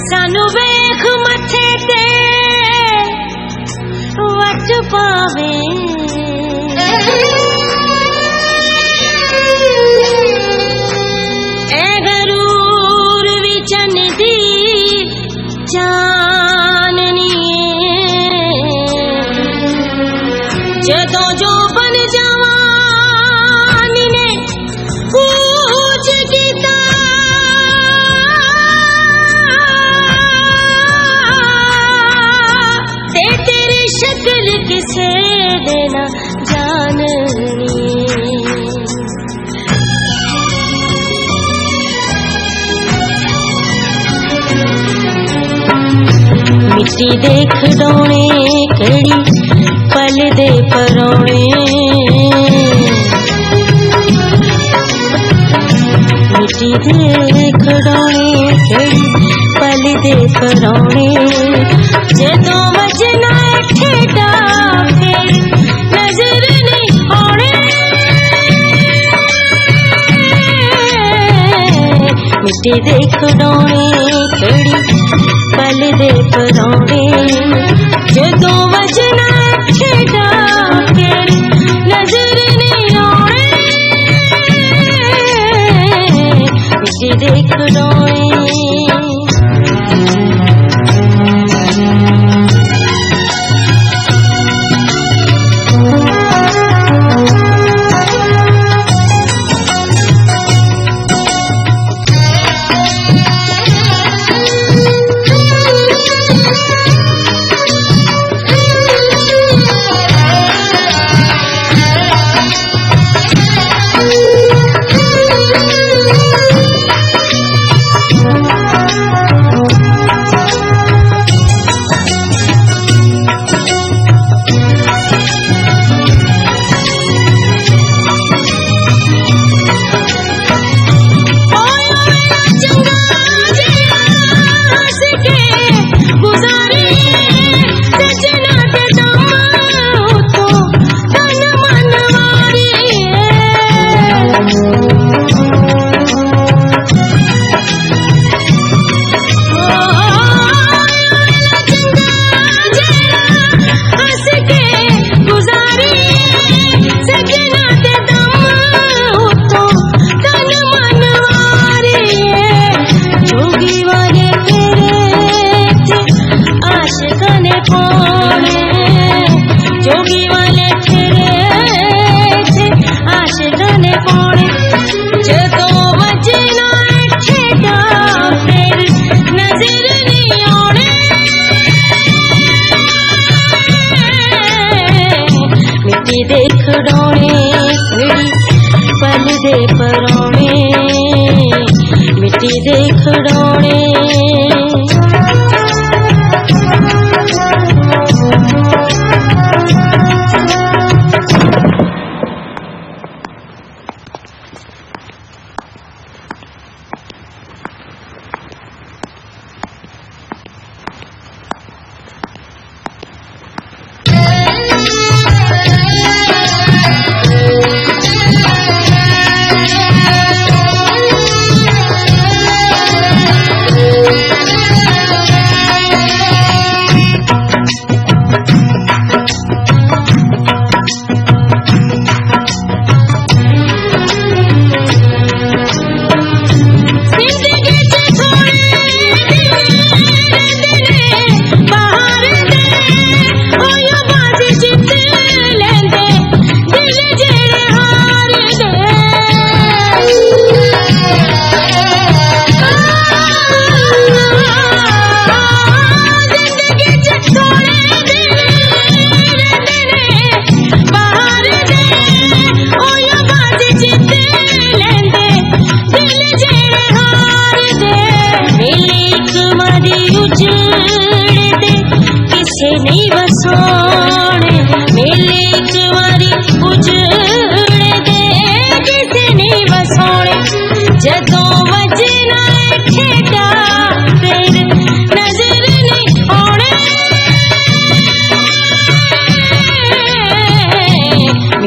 सानू वेख मथे ते वट पावे ए गरूर विचन दी चाननी जदों जो बन जवानी ने कूच कीता ते तेरी शक्ल किसे देना जाननी मिट्टी दे खिडौने कड़ी पल दे परौने मिट्टी दे खिडौने कड़ी पल दे परौने जदों वजना ठेडा फिर नजर नहीं आने मिट्टी दे खिडौने कड़ी पल दे परौने जदों वजना ठेडा फिर नजर नहीं आने मिट्टी दे खिडौने दे खिडौने पल दे परौने मिट्टी दे खिडौने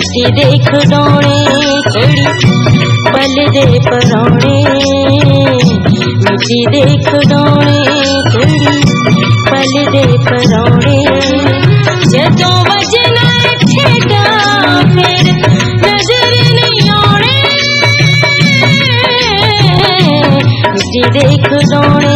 मिट्टी दे खिडौने घड़ी पल दे परौने मिट्टी दे खिडौने घड़ी पल दे परौने जदों वजना ठेडा फिर नजर नहीं आने मिट्टी दे खिडौने